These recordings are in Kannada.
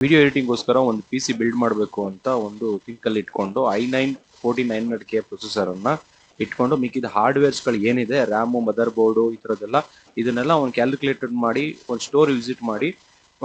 ವಿಡಿಯೋ ಎಡಿಟಿಂಗ್ಗೋಸ್ಕರ ಒಂದು ಪಿ ಸಿ ಬಿಲ್ಡ್ ಮಾಡಬೇಕು ಅಂತ ಒಂದು ಥಿಂಕಲ್ಲಿ ಇಟ್ಕೊಂಡು i9 14900K ಪ್ರೊಸೆಸರನ್ನು ಇಟ್ಕೊಂಡು ಮಿಕ್ಕಿದ ಹಾರ್ಡ್ವೇರ್ಸ್ಗಳು ಏನಿದೆ ರ್ಯಾಮು ಮದರ್ ಬೋರ್ಡು ಈ ಥರದ್ದೆಲ್ಲ ಇದನ್ನೆಲ್ಲ ಒಂದು ಕ್ಯಾಲ್ಕುಲೇಟೆಡ್ ಮಾಡಿ ಒಂದು ಸ್ಟೋರ್ ವಿಸಿಟ್ ಮಾಡಿ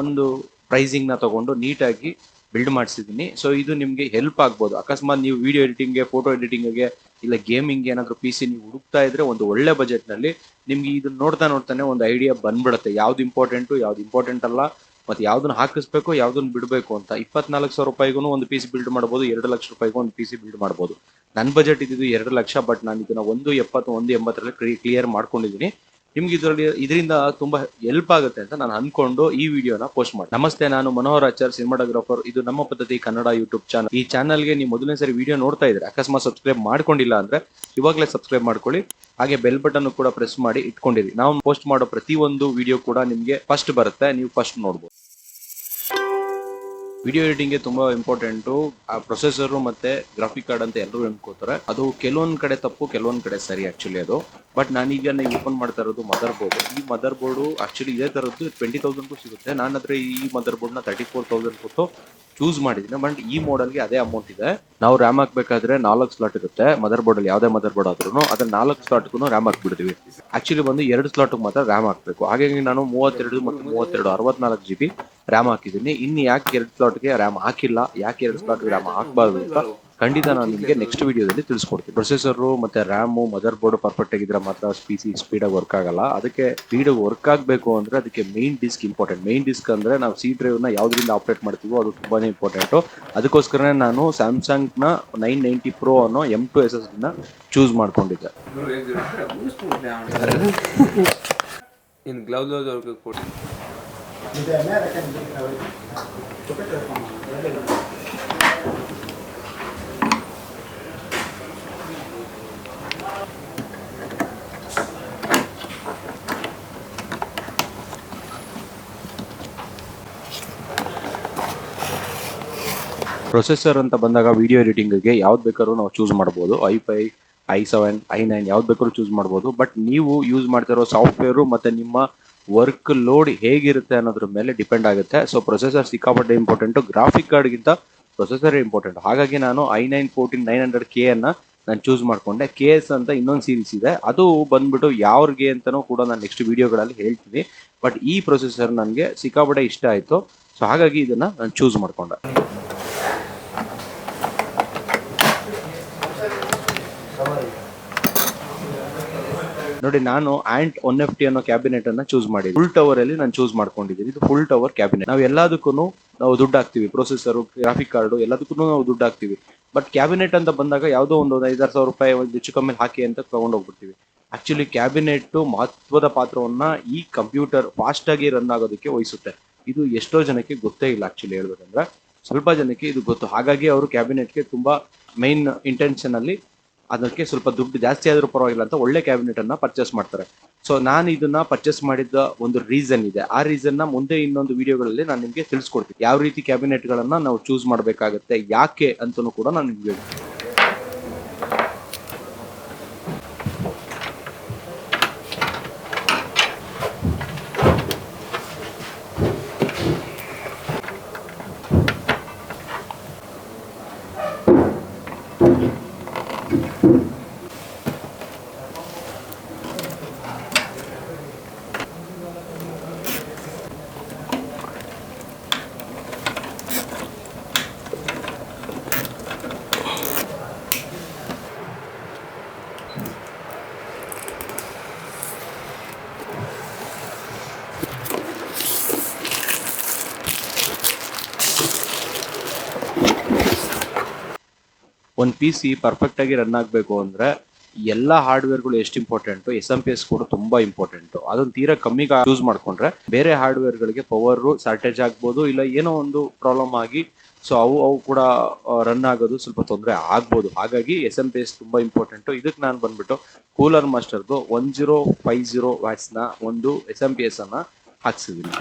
ಒಂದು ಪ್ರೈಸಿಂಗ್ನ ತೊಗೊಂಡು ನೀಟಾಗಿ ಬಿಲ್ಡ್ ಮಾಡಿಸಿದ್ದೀನಿ. ಸೊ ಇದು ನಿಮಗೆ ಹೆಲ್ಪ್ ಆಗ್ಬೋದು. ಅಕಸ್ಮಾತ್ ನೀವು ವಿಡಿಯೋ ಎಡಿಟಿಂಗ್ಗೆ, ಫೋಟೋ ಎಡಿಟಿಂಗ್ಗೆ ಇಲ್ಲ ಗೇಮಿಂಗ್ಗೆ ಏನಾದರೂ ಪಿ ಸಿ ನೀವು ಹುಡುಕ್ತಾ ಇದ್ರೆ ಒಂದು ಒಳ್ಳೆ ಬಜೆಟ್ನಲ್ಲಿ ನಿಮ್ಗೆ ಇದನ್ನ ನೋಡ್ತಾನೆ ಒಂದು ಐಡಿಯಾ ಬಂದ್ಬಿಡುತ್ತೆ, ಯಾವ್ದು ಇಂಪಾರ್ಟೆಂಟ್ ಅಲ್ಲ, ಮತ್ತೆ ಯಾವ್ದನ್ನ ಹಾಕಿಸ್ಬೇಕು ಯಾವ್ದನ್ನ ಬಿಡಬೇಕು ಅಂತ. 24,000 ರೂಪಾಯಿಗೂ ಒಂದು ಪಿ ಸಿ ಬಿಲ್ಡ್ ಮಾಡ್ಬೋದು, 2 ಲಕ್ಷ ರೂಪಾಯಿಗೂ ಒಂದು ಪಿ ಸಿ ಬಿಲ್ಡ್ ಮಾಡ್ಬೋದು. ನನ್ನ ಬಜೆಟ್ ಇದ್ದಿದ್ದು 2 ಲಕ್ಷ, ಬಟ್ ನಾನು ಇದನ್ನ 170, 180 ಕ್ಲಿಯರ್ ಮಾಡ್ಕೊಂಡಿದ್ದೀನಿ. ನಿಮ್ಗೆ ಇದರಿಂದ ತುಂಬಾ ಹೆಲ್ಪ್ ಆಗುತ್ತೆ ಅಂತ ನಾನು ಅನ್ಕೊಂಡು ಈ ವಿಡಿಯೋನ ಪೋಸ್ಟ್ ಮಾಡಿ. ನಮಸ್ತೆ, ನಾನು ಮನೋಹರ್ ಆಚಾರ್, ಸಿನಿಮಾಟೋಗ್ರಾಫರ್. ಇದು ನಮ್ಮ ಪದ್ಧತಿ ಕನ್ನಡ ಯೂಟ್ಯೂಬ್ ಚಾನಲ್. ಈ ಚಾನಲ್ಗೆ ನೀವು ಮೊದಲನೇ ಸರಿ ವಿಡಿಯೋ ನೋಡ್ತಾ ಇದ್ರೆ ಅಕಸ್ಮಾತ್ ಸಬ್ಸ್ಕ್ರೈಬ್ ಮಾಡ್ಕೊಂಡಿಲ್ಲ ಅಂದ್ರೆ ಇವಾಗಲೇ ಸಬ್ಸ್ಕ್ರೈಬ್ ಮಾಡ್ಕೊಳ್ಳಿ. ಹಾಗೆ ಬೆಲ್ ಬಟನ್ ಕೂಡ ಪ್ರೆಸ್ ಮಾಡಿ ಇಟ್ಕೊಂಡಿರಿ. ನಾವು ಪೋಸ್ಟ್ ಮಾಡೋ ಪ್ರತಿ ಒಂದು ವಿಡಿಯೋ ಕೂಡ ನಿಮ್ಗೆ ಫಸ್ಟ್ ಬರುತ್ತೆ, ನೀವು ಫಸ್ಟ್ ನೋಡ್ಬೋದು. ವಿಡಿಯೋ ಎಡಿಟಿಂಗ್ಗೆ ತುಂಬಾ ಇಂಪಾರ್ಟೆಂಟು ಆ ಪ್ರೊಸೆಸರು ಮತ್ತೆ ಗ್ರಾಫಿಕ್ ಕಾರ್ಡ್ ಅಂತ ಎಲ್ಲರೂ ಅನ್ಕೋತಾರೆ. ಅದು ಕೆಲವೊಂದ್ ಕಡೆ ತಪ್ಪು, ಕೆಲವೊಂದ್ ಕಡೆ ಸರಿ ಆಕ್ಚುಲಿ ಅದು. ಬಟ್ ನಾನೀಗ ಓಪನ್ ಮಾಡ್ತಾ ಇರೋದು ಮದರ್ ಬೋರ್ಡ್. ಈ ಮದರ್ ಬೋರ್ಡು ಆಕ್ಚುಲಿ ಇದೇ ತರದ್ದು 20,000 ಸಿಗುತ್ತೆ. ನನ್ನ ಹತ್ರ ಈ ಮದರ್ ಬೋರ್ಡ್ನ 34,000 ಕೊಟ್ಟು ಚೂಸ್ ಮಾಡಿದ್ದೀನಿ. ಬಟ್ ಈ ಮಾಡೆಲ್ಗೆ ಅದೇ ಅಮೌಂಟ್ ಇದೆ. ನಾವು ರ್ಯಾಮ್ ಹಾಕ್ಬೇಕಾದ್ರೆ 4 ಸ್ಲಾಟ್ ಇರುತ್ತೆ ಮದರ್ ಬೋರ್ಡ್ ಅಲ್ಲಿ. ಯಾವುದೇ ಮದರ್ ಬೋರ್ಡ್ ಆದ್ರೂ ಅದ್ರ 4 ಸ್ಲಾಟ್ಗೂ ರ್ಯಾಮ್ ಹಾಕ್ಬಿಡ್ತೀವಿ. ಆಕ್ಚುಲಿ ಬಂದು 2 ಸ್ಲಾಟ್ ಮಾತ್ರ ರ್ಯಾಮ್ ಹಾಕ್ಬೇಕು. ಹಾಗಾಗಿ ನಾನು 32 ಮತ್ತು 32 64 GB ರ್ಯಾಮ್ ಹಾಕಿದ್ದೀನಿ. ಇನ್ನು ಯಾಕೆ 2 ಸ್ಲಾಟ್ಗೆ ರ್ಯಾಮ್ ಹಾಕಿಲ್ಲ, ಯಾಕೆ 2 ಸ್ಲಾಟ್ಗೆ ರ್ಯಾಮ್ ಹಾಕಬಾರ್ದು ಅಂತ ಖಂಡಿತ ನಾನು ನಿಮಗೆ ನೆಕ್ಸ್ಟ್ ವಿಡಿಯೋದಲ್ಲಿ ತಿಳಿಸ್ಕೊಡ್ತೀನಿ. ಪ್ರೊಸೆಸರು ಮತ್ತೆ ರ್ಯಾಮು ಮದರ್ ಬೋರ್ಡ್ ಪರ್ಫೆಕ್ಟ್ ಆಗಿದ್ರೆ ಮಾತ್ರ ಪಿ ಸಿ ಸ್ಪೀಡಾಗಿ ವರ್ಕ್ ಆಗಲ್ಲ. ಅದಕ್ಕೆ ಸ್ಪೀಡಾಗಿ ವರ್ಕ್ ಆಗಬೇಕು ಅಂದ್ರೆ ಅದಕ್ಕೆ main disc important. Main disc ಅಂದ್ರೆ ನಾವು ಸಿ ಡ್ರೈವ್ನ ಯಾವ್ದ್ರಿಂದ ಆಪರೇಟ್ ಮಾಡ್ತೀವೋ ಅದು ತುಂಬಾನೇ ಇಂಪಾರ್ಟೆಂಟು. ಅದಕ್ಕೋಸ್ಕರ ನಾನು ಸ್ಯಾಮ್ಸಂಗ್ನ 990 Pro ಅನ್ನೋ M2 SSD ಚೂಸ್ ಮಾಡ್ಕೊಂಡಿದ್ದೆ. ಪ್ರೊಸೆಸರ್ ಅಂತ ಬಂದಾಗ ವಿಡಿಯೋ ಎಡಿಟಿಂಗ್ಗೆ ಯಾವ್ದು ಬೇಕಾದ್ರೂ ನಾವು ಚೂಸ್ ಮಾಡ್ಬೋದು. i5, i7, i9 ಯಾವ್ದು ಬೇಕಾದ್ರೂ ಚೂಸ್ ಮಾಡ್ಬೋದು. ಬಟ್ ನೀವು ಯೂಸ್ ಮಾಡ್ತಿರೋ ಸಾಫ್ಟ್ವೇರು ಮತ್ತೆ ನಿಮ್ಮ ವರ್ಕ್ ಲೋಡ್ ಹೇಗಿರುತ್ತೆ ಅನ್ನೋದ್ರ ಮೇಲೆ ಡಿಪೆಂಡ್ ಆಗುತ್ತೆ. ಸೊ ಪ್ರೊಸೆಸರ್ ಸಿಕ್ಕಾಪಟ್ಟೆ ಇಂಪಾರ್ಟೆಂಟು, ಗ್ರಾಫಿಕ್ ಕಾರ್ಡ್ಗಿಂತ ಪ್ರೊಸೆಸರ್ ಇಂಪಾರ್ಟೆಂಟ್. ಹಾಗಾಗಿ ನಾನು i9 14900K ನಾನು ಚೂಸ್ ಮಾಡ್ಕೊಂಡೆ. KS ಅಂತ ಇನ್ನೊಂದು ಸೀರೀಸ್ ಇದೆ, ಅದು ಬಂದ್ಬಿಟ್ಟು ಯಾವ್ರಿಗೆ ಅಂತಲೂ ಕೂಡ ನಾನು ನೆಕ್ಸ್ಟ್ ವಿಡಿಯೋಗಳಲ್ಲಿ ಹೇಳ್ತೀನಿ. ಬಟ್ ಈ ಪ್ರೊಸೆಸರ್ ನನಗೆ ಸಿಕ್ಕಾಪಟ್ಟೆ ಇಷ್ಟ ಆಯಿತು. ಸೊ ಹಾಗಾಗಿ ಇದನ್ನ ನಾನು ಚೂಸ್ ಮಾಡ್ಕೊಂಡೆ. ನೋಡಿ, ನಾನು ಆಂಟ್ 1FT ಅನ್ನೋ ಕ್ಯಾಬಿನೆಟ್ ಅನ್ನ ಚೂಸ್ ಮಾಡಿದ್ದೀನಿ. ಫುಲ್ ಟವರ್ ಅಲ್ಲಿ ನಾನು ಚೂಸ್ ಮಾಡ್ಕೊಂಡಿದ್ದೀನಿ. ಇದು ಫುಲ್ ಟವರ್ ಕ್ಯಾಬಿನೆಟ್. ನಾವು ಎಲ್ಲದಕ್ಕೂ ನಾವು ದುಡ್ಡು ಹಾಕ್ತಿವಿ, ಪ್ರೊಸೆಸರ್, ಗ್ರಾಫಿಕ್ ಕಾರ್ಡು ಎಲ್ಲದಕ್ಕೂ ನಾವು ದುಡ್ಡು ಹಾಕ್ತಿವಿ. ಬಟ್ ಕ್ಯಾಬಿನೆಟ್ ಅಂತ ಬಂದಾಗ ಯಾವುದೋ ಒಂದು 5,000 ರೂಪಾಯಿ ಒಂದು ಹೆಚ್ಚು ಕಮ್ಮಿ ಹಾಕಿ ಅಂತ ತಗೊಂಡು ಹೋಗ್ಬಿಡ್ತೀವಿ. ಆಕ್ಚುಲಿ ಕ್ಯಾಬಿನೆಟ್ ಮಹತ್ವದ ಪಾತ್ರವನ್ನ ಈ ಕಂಪ್ಯೂಟರ್ ಫಾಸ್ಟ್ ಆಗಿ ರನ್ ಆಗೋದಕ್ಕೆ ವಹಿಸುತ್ತೆ. ಇದು ಎಷ್ಟೋ ಜನಕ್ಕೆ ಗೊತ್ತೇ ಇಲ್ಲ. ಆಕ್ಚುಲಿ ಹೇಳ್ಬೇಕಂದ್ರೆ ಸ್ವಲ್ಪ ಜನಕ್ಕೆ ಇದು ಗೊತ್ತು. ಹಾಗಾಗಿ ಅವರು ಕ್ಯಾಬಿನೆಟ್ಗೆ ತುಂಬಾ ಮೈನ್ ಇಂಟೆನ್ಷನ್ ಅಲ್ಲಿ ಅದಕ್ಕೆ ಸ್ವಲ್ಪ ದುಡ್ಡು ಜಾಸ್ತಿ ಆದ್ರೂ ಪರವಾಗಿಲ್ಲ ಅಂತ ಒಳ್ಳೆ ಕ್ಯಾಬಿನೆಟ್ ಅನ್ನ ಪರ್ಚೇಸ್ ಮಾಡ್ತಾರೆ. ಸೊ ನಾನು ಇದನ್ನ ಪರ್ಚೇಸ್ ಮಾಡಿದ ಒಂದು ರೀಸನ್ ಇದೆ. ಆ ರೀಸನ್ ನ ಮುಂದೆ ಇನ್ನೊಂದು ವಿಡಿಯೋಗಳಲ್ಲಿ ನಾನು ನಿಮ್ಗೆ ತಿಳಿಸ್ಕೊಡ್ತೀನಿ. ಯಾವ ರೀತಿ ಕ್ಯಾಬಿನೆಟ್ ಗಳನ್ನ ನಾವು ಚೂಸ್ ಮಾಡ್ಬೇಕಾಗತ್ತೆ, ಯಾಕೆ ಅಂತನೂ ಕೂಡ ನಾನು ನಿಮ್ಗೆ ಹೇಳ್ತೀನಿ. ಒಂದು ಪಿ ಸಿ ಪರ್ಫೆಕ್ಟ್ ಆಗಿ ರನ್ ಆಗಬೇಕು ಅಂದ್ರೆ ಎಲ್ಲ ಹಾರ್ಡ್ವೇರ್ಗಳು ಎಷ್ಟು ಇಂಪಾರ್ಟೆಂಟು, SMPS ಕೂಡ ತುಂಬಾ ಇಂಪಾರ್ಟೆಂಟು. ಅದನ್ನ ತೀರಾ ಕಮ್ಮಿ ಯೂಸ್ ಮಾಡ್ಕೊಂಡ್ರೆ ಬೇರೆ ಹಾರ್ಡ್ವೇರ್ಗಳಿಗೆ ಪವರ್ ಶಾರ್ಟೇಜ್ ಆಗ್ಬೋದು, ಇಲ್ಲ ಏನೋ ಒಂದು ಪ್ರಾಬ್ಲಮ್ ಆಗಿ ಸೊ ಅವು ಕೂಡ ರನ್ ಆಗೋದು ಸ್ವಲ್ಪ ತೊಂದರೆ ಆಗ್ಬೋದು. ಹಾಗಾಗಿ SMPS ತುಂಬಾ ಇಂಪಾರ್ಟೆಂಟು. ಇದಕ್ಕೆ ನಾನು ಬಂದ್ಬಿಟ್ಟು ಕೂಲರ್ ಮಾಸ್ಟರ್ದು 1050 ವ್ಯಾಟ್ಸ್ನ ಒಂದು SMPS ಅನ್ನ ಹಾಕ್ಸಿದ್ದೀನಿ.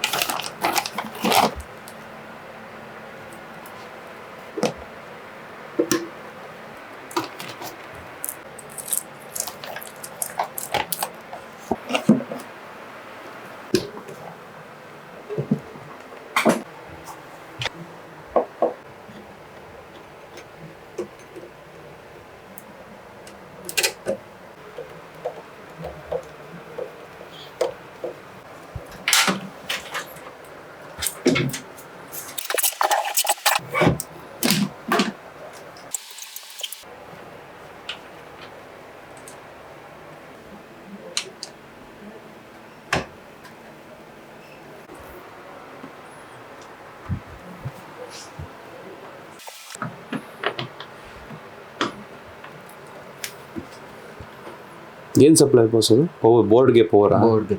ಏನು ಸಪ್ಲೈ ಬಾಸ್ ಅದು? ಬೋರ್ಡ್ಗೆ ಪವರಾ? ಬೋರ್ಡ್ಗೆ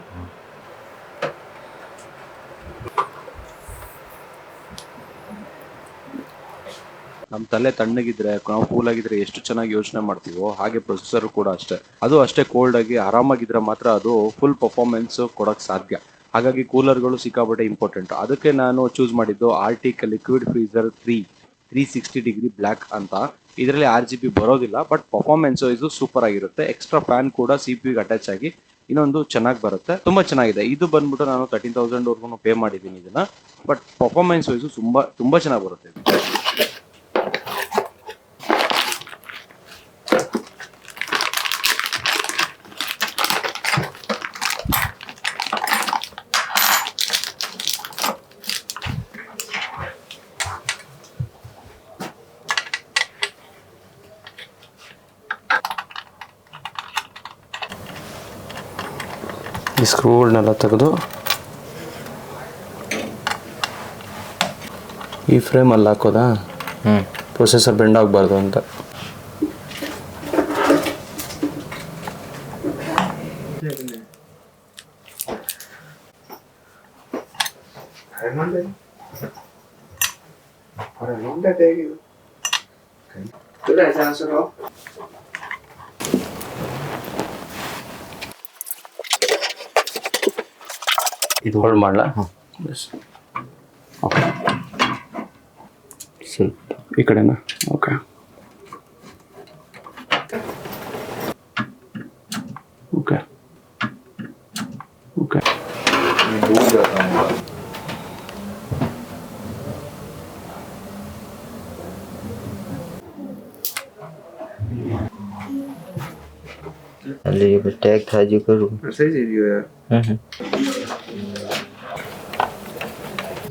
ನಮ್ಮ ತಲೆ ತಣ್ಣಗಿದ್ರೆ ನಾವು ಕೂಲ್ ಆಗಿದ್ರೆ ಎಷ್ಟು ಚೆನ್ನಾಗಿ ಯೋಚನೆ ಮಾಡ್ತೀವೋ ಹಾಗೆ ಪ್ರೊಸೆಸರ್ ಕೂಡ ಅಷ್ಟೇ. ಅದು ಅಷ್ಟೇ ಕೋಲ್ಡ್ ಆಗಿ ಆರಾಮಾಗಿದ್ರೆ ಮಾತ್ರ ಅದು ಫುಲ್ ಪರ್ಫಾರ್ಮೆನ್ಸ್ ಕೊಡಕ್ ಸಾಧ್ಯ. ಹಾಗಾಗಿ ಕೂಲರ್ಗಳು ಸಿಕ್ಕಾಪಟ್ಟೆ ಇಂಪಾರ್ಟೆಂಟ್. ಅದಕ್ಕೆ ನಾನು ಚೂಸ್ ಮಾಡಿದ್ದು Arctic liquid freezer 360 degree black ಅಂತ. ಇದರಲ್ಲಿ RGB ಬರೋದಿಲ್ಲ, ಬಟ್ ಪರ್ಫಾರ್ಮೆನ್ಸ್ ಇದು ಸೂಪರ್ ಆಗಿರುತ್ತೆ. ಎಕ್ಸ್ಟ್ರಾ ಫ್ಯಾನ್ ಕೂಡ CPU ಗೆ ಅಟ್ಯಾಚ್ ಆಗಿ ಇನ್ನೊಂದು ಚೆನ್ನಾಗಿ ಬರುತ್ತೆ, ತುಂಬಾ ಚೆನ್ನಾಗಿದೆ. ಇದು ಬಂದ್ಬಿಟ್ಟು ನಾನು 13,000 ವರ್ಗು ಪೇ ಮಾಡಿದ್ದೀನಿ ಇದನ್ನ, ಬಟ್ ಪರ್ಫಾರ್ಮೆನ್ಸ್ ವೈಸು ತುಂಬಾ ಚೆನ್ನಾಗಿ ಬರುತ್ತೆ. ಈ ಸ್ಕ್ರೂಗಳನ್ನೆಲ್ಲ ತೆಗೆದು ಈ ಫ್ರೇಮಲ್ಲಿ ಹಾಕೋದಾ? ಪ್ರೊಸೆಸರ್ ಬೆಂಡ್ ಆಗಬಾರ್ದು ಅಂತ. ಇದು ಹೋಲ್ಡ್ ಮಾಡಲ? ಓಕೆ, ಸ್ವಲ್ಪ ಈ ಕಡೆನಾ? Okay okay okay. ಅಲ್ಲಿ टैग था जो करूँ सही चीज है।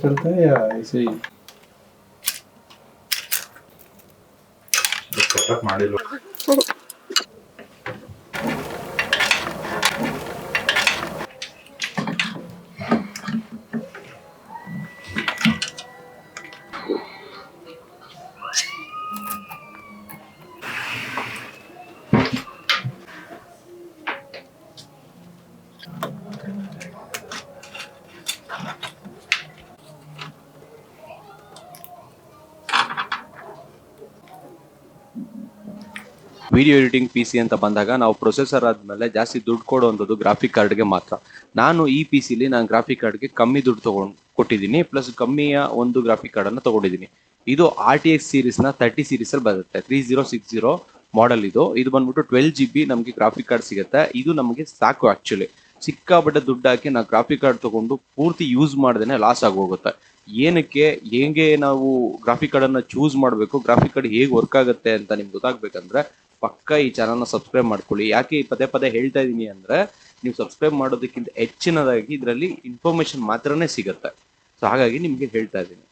चलता है या ऐसे ही ಮಾಡಿಲ್ಲ? ವಿಡಿಯೋ ಎಡಿಟಿಂಗ್ PC ಅಂತ ಬಂದಾಗ ನಾವು ಪ್ರೊಸೆಸರ್ ಆದ್ಮೇಲೆ ಜಾಸ್ತಿ ದುಡ್ಡು ಕೊಡುವಂಥದ್ದು ಗ್ರಾಫಿಕ್ ಕಾರ್ಡ್ಗೆ ಮಾತ್ರ. ನಾನು ಈ PC ನಾನು ಗ್ರಾಫಿಕ್ ಕಾರ್ಡ್ಗೆ ಕಮ್ಮಿ ದುಡ್ಡು ಕೊಟ್ಟಿದ್ದೀನಿ, ಪ್ಲಸ್ ಕಮ್ಮಿಯ ಒಂದು ಗ್ರಾಫಿಕ್ ಕಾರ್ಡ್ ಅನ್ನು ತಗೊಂಡಿದ್ದೀನಿ. ಇದು RTX ಸೀರೀಸ್ನ 30 ಸೀರೀಸಲ್ಲಿ ಬರುತ್ತೆ. 3060 ಮಾಡೆಲ್ ಇದು ಬಂದ್ಬಿಟ್ಟು 12GB ನಮಗೆ ಗ್ರಾಫಿಕ್ ಕಾರ್ಡ್ ಸಿಗುತ್ತೆ. ಇದು ನಮಗೆ ಸಾಕು. ಆಕ್ಚುಲಿ ಸಿಕ್ಕಾಪಟ್ಟೆ ದುಡ್ಡು ಹಾಕಿ ನಾವು ಗ್ರಾಫಿಕ್ ಕಾರ್ಡ್ ತಗೊಂಡು ಪೂರ್ತಿ ಯೂಸ್ ಮಾಡ್ದೇನೆ ಲಾಸ್ ಆಗೋಗುತ್ತೆ. ಏನಕ್ಕೆ ಹೇಗೆ ನಾವು ಗ್ರಾಫಿಕ್ ಕಾರ್ಡನ್ನು ಚೂಸ್ ಮಾಡಬೇಕು, ಗ್ರಾಫಿಕ್ ಕಾರ್ಡ್ ಹೇಗೆ ವರ್ಕ್ ಆಗುತ್ತೆ ಅಂತ ನಿಮ್ಗೆ ಗೊತ್ತಾಗಬೇಕಂದ್ರೆ ಪಕ್ಕ ಈ ಚಾನಲ್ನ ಸಬ್ಸ್ಕ್ರೈಬ್ ಮಾಡ್ಕೊಳ್ಳಿ. ಯಾಕೆ ಈ ಪದೇ ಹೇಳ್ತಾ ಇದ್ದೀನಿ ಅಂದರೆ, ನೀವು ಸಬ್ಸ್ಕ್ರೈಬ್ ಮಾಡೋದಕ್ಕಿಂತ ಹೆಚ್ಚಿನದಾಗಿ ಇದರಲ್ಲಿ ಇನ್ಫಾರ್ಮೇಶನ್ ಮಾತ್ರನೇ ಸಿಗುತ್ತೆ. ಸೊ ಹಾಗಾಗಿ ನಿಮಗೆ ಹೇಳ್ತಾ ಇದ್ದೀನಿ.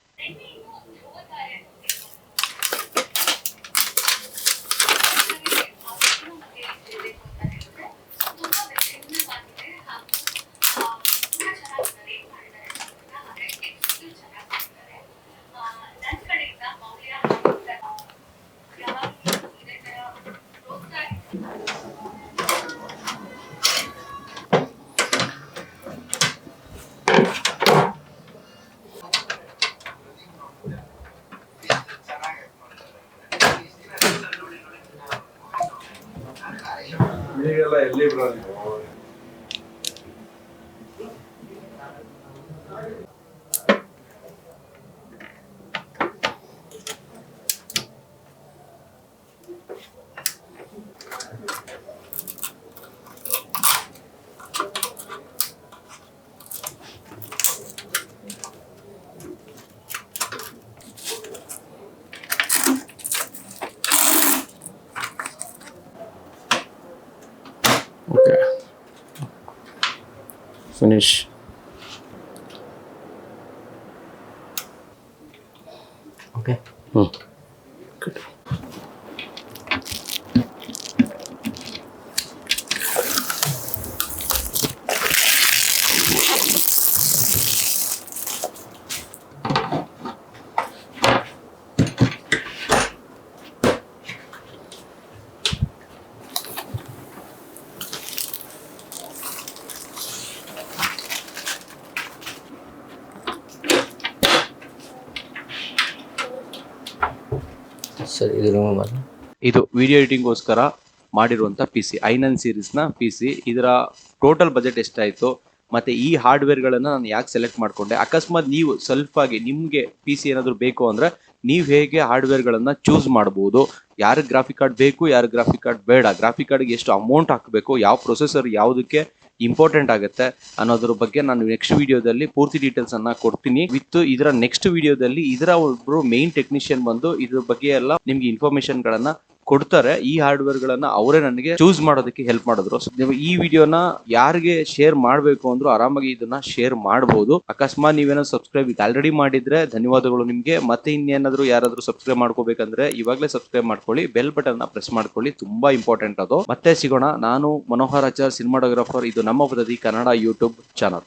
ಈಗೆಲ್ಲ ಎಲ್ಲಿ ಬರೋದು? Okay, finish. Okay. Good. Sir ಇದು ರಿಮೂವ್ ಮಾಡಿ. ಇದು ವಿಡಿಯೋ ಎಡಿಟಿಂಗ್ಗೋಸ್ಕರ ಮಾಡಿರುವಂಥ PC i9 ಸೀರೀಸ್ನ PC. ಇದರ ಟೋಟಲ್ ಬಜೆಟ್ ಎಷ್ಟಾಯಿತು ಮತ್ತು ಈ ಹಾರ್ಡ್ವೇರ್ಗಳನ್ನು ನಾನು ಯಾಕೆ ಸೆಲೆಕ್ಟ್ ಮಾಡಿಕೊಂಡೆ, ಅಕಸ್ಮಾತ್ ನೀವು ಸೆಲ್ಫ್ ಆಗಿ ನಿಮಗೆ PC ಏನಾದರೂ ಬೇಕು ಅಂದರೆ ನೀವು ಹೇಗೆ ಹಾರ್ಡ್ವೇರ್ಗಳನ್ನು ಚೂಸ್ ಮಾಡ್ಬೋದು, ಯಾರಿಗೆ ಗ್ರಾಫಿಕ್ ಕಾರ್ಡ್ ಬೇಕು, ಯಾರಿಗೆ ಗ್ರಾಫಿಕ್ ಕಾರ್ಡ್ ಬೇಡ, ಗ್ರಾಫಿಕ್ ಕಾರ್ಡ್ಗೆ ಎಷ್ಟು ಅಮೌಂಟ್ ಹಾಕಬೇಕು, ಯಾವ ಪ್ರೊಸೆಸರ್ ಯಾವುದಕ್ಕೆ ಇಂಪಾರ್ಟೆಂಟ್ ಆಗುತ್ತೆ ಅನ್ನೋದ್ರ ಬಗ್ಗೆ ನಾನು ನೆಕ್ಸ್ಟ್ ವಿಡಿಯೋದಲ್ಲಿ ಪೂರ್ತಿ ಡೀಟೇಲ್ಸ್ ಅನ್ನ ಕೊಡ್ತೀನಿ. ವಿತ್ ಇದರ ನೆಕ್ಸ್ಟ್ ವಿಡಿಯೋದಲ್ಲಿ ಇದರ ಒಬ್ರು ಮೇನ್ ಟೆಕ್ನಿಷಿಯನ್ ಬಂದು ಇದ್ರ ಬಗ್ಗೆ ಎಲ್ಲ ನಿಮ್ಗೆ ಇನ್ಫಾರ್ಮೇಶನ್ ಗಳನ್ನ ಕೊಡ್ತಾರೆ. ಈ ಹಾರ್ಡ್ವೇರ್ ಗಳನ್ನ ಅವರೇ ನನಗೆ ಚೂಸ್ ಮಾಡೋದಕ್ಕೆ ಹೆಲ್ಪ್ ಮಾಡಿದ್ರು. ನೀವು ಈ ವಿಡಿಯೋನ ಯಾರಿಗೆ ಶೇರ್ ಮಾಡಬೇಕು ಅಂದ್ರೂ ಆರಾಮಾಗಿ ಇದನ್ನ ಶೇರ್ ಮಾಡಬಹುದು. ಅಕಸ್ಮಾತ್ ನೀವೇನೋ ಸಬ್ಸ್ಕ್ರೈಬ್ ಆಲ್ರೆಡಿ ಮಾಡಿದ್ರೆ ಧನ್ಯವಾದಗಳು ನಿಮ್ಗೆ. ಮತ್ತೆ ಇನ್ನೇನಾದ್ರೂ ಯಾರಾದ್ರೂ ಸಬ್ಸ್ಕ್ರೈಬ್ ಮಾಡ್ಕೋಬೇಕಂದ್ರೆ ಇವಾಗಲೇ ಸಬ್ಸ್ಕ್ರೈಬ್ ಮಾಡ್ಕೊಳ್ಳಿ, ಬೆಲ್ ಬಟನ್ ನ ಪ್ರೆಸ್ ಮಾಡ್ಕೊಳ್ಳಿ, ತುಂಬಾ ಇಂಪಾರ್ಟೆಂಟ್ ಅದು. ಮತ್ತೆ ಸಿಗೋಣ. ನಾನು ಮನೋಹರ್ ಆಚಾರ್, ಸಿನಿಮಾಟೋಗ್ರಾಫರ್. ಇದು ನಮ್ಮ ಪದ್ಧತಿ ಕನ್ನಡ ಯೂಟ್ಯೂಬ್ ಚಾನಲ್.